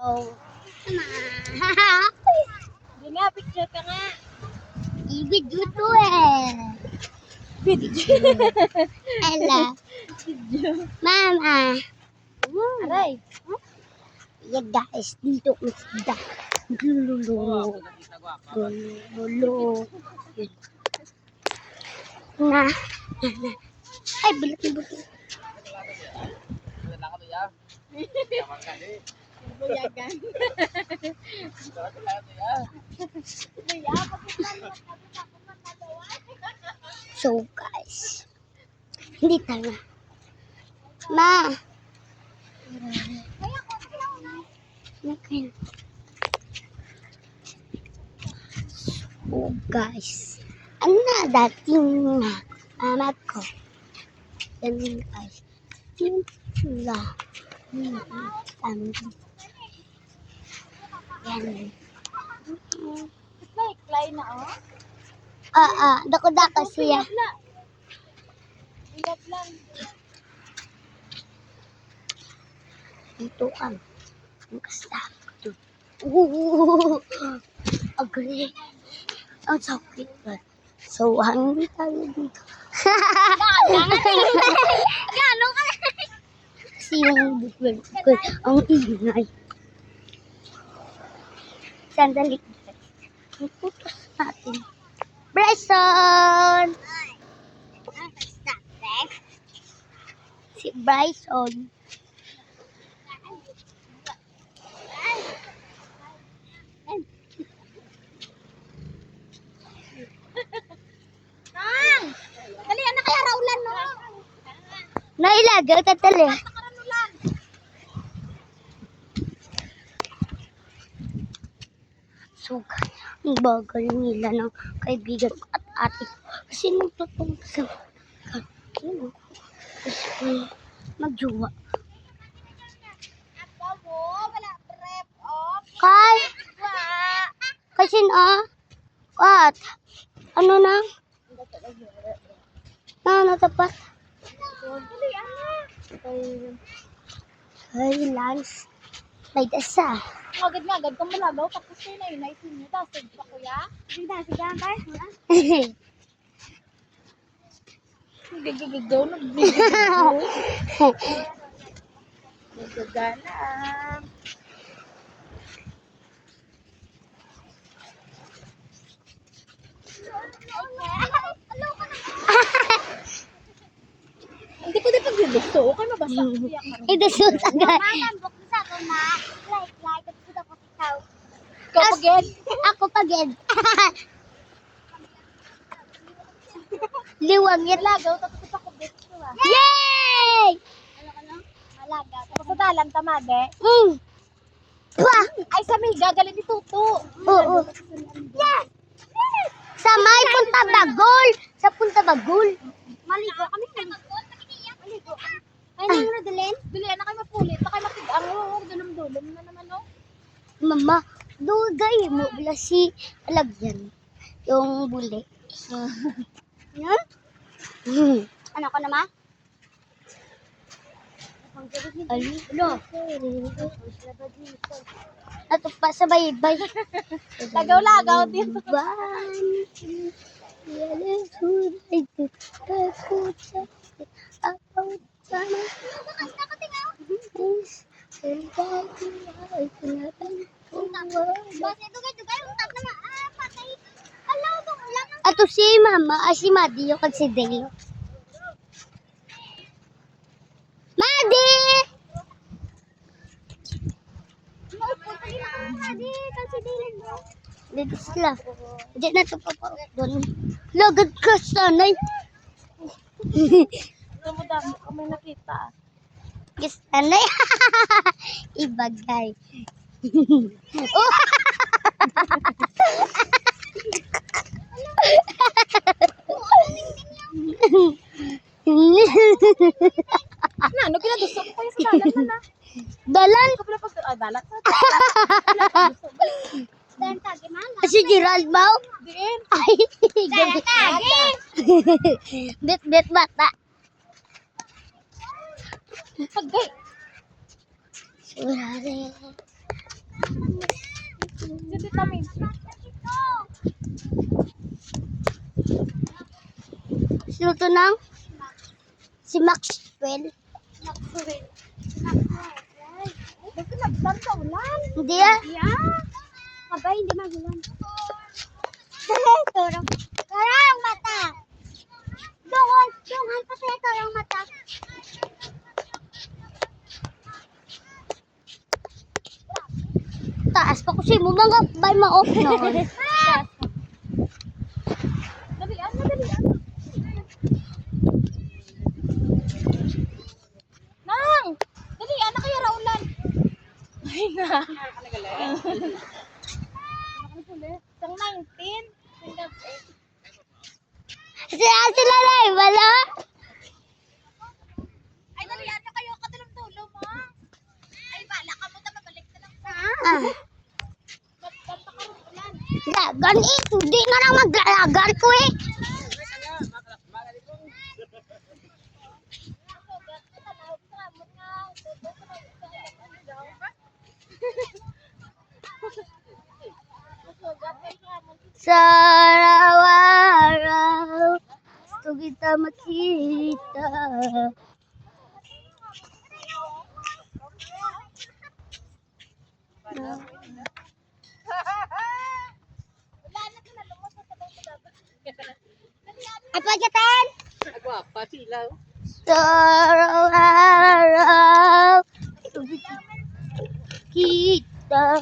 Oh. Hindi nga, picture ka nga. I-video to eh. Video. Ella. Mama. Aray. Yeah guys, dito masda. Lululo. Lululo. Na. Ay, bulat-bulat. Buyagan. So guys, hindi tayo. Ma. Okay. So guys, ang nadating na mama ko. Yan guys. Sila. Yan. Klay na, oh. Dako-dako siya. Ilap lang. Dito ang kasama ko. Agree. Ang sakit ba? So, hanggang tayo dito. Gano ka? Kasi yung bukod ang ingay. Sandali. Putos natin. Bryson! Si Bryson. Dali, anak kaya raulan, no? Nailagaw, tatali. So, ang bagal nila ng kaibigan ko at ate ko. Kasi nagtutong sa kanino. Kasi magjuwa. Wala, prep, off. Kay! Kasi what? Ano na? Ano tapat? Dali, anak. Ay, Lance. May dasa. Agad ka malagaw, tapos kayo na yun, naisin nyo. Tapos, pa kuya. Sige na, kaya. Gigigigaw, nagbigigaw. Nagagana. Hindi ko din pag-gusto. Okay na ba sa Ito suot agad. Ikaw pagyan? Ako pagid. Liwag yan. Malagaw, tapos ako gusto ah. Yay! Malagaw. Tapos sa dalan, tamade. Pah! Ay, sa may gagaling ni Tuto. Oo. Yes! Sa may Punta Bagol. Sa Punta Bagol. Maligo kami. Maligo. Ay, nang na dalhin? Dali, na kayo mapulit. Na kayo makigaan. Oo, dulom-dulom na naman, oh. Mama, dugay mo. Wala si alagyan. Yung buli. Yan? Ano ka naman? Ano? Ato pa sa baybay. Lagaw-lagaw din. Ato si Mama, si Madi, yung si Dale. Madi! Dito sila. Diyan na ito pa doon. Lagad ka sanay. Damo-damo ka may nakita. Yes, sanay. Ibagay. Oh! Ano, kinagusto ko kayo sa dalan na. Dalan? Ikaw pala pag... Ah, dalat. Si Gerald Bao? Diin. Ay, bit bata. Pagay. Surare. Si Tita Min. Sino to nang? Si Maxwell. Maxwell. Bakit nagdam sa ulan? Hindi ah. Yeah. Abay, hindi magulan. Torang. Torang mata. Doon. Doon. Pati torang mata. Taas pa kasi mo mga bay ma-off noon. Dalian, dalian. Nang! Dalian na kayo raulan. Ay na. Sang 19. Sila na wala. Ay, dalian na kayo katulong-tulong mo. Ay, bala ka mo na mabalik na lang. Ah. Magkanta ka rin ulan. Lagan eh. Hindi na lang maglalagan ko eh. Sa araw-araw gusto kita makita. Apa jatan? Apa sila? Sa araw-araw gusto kita.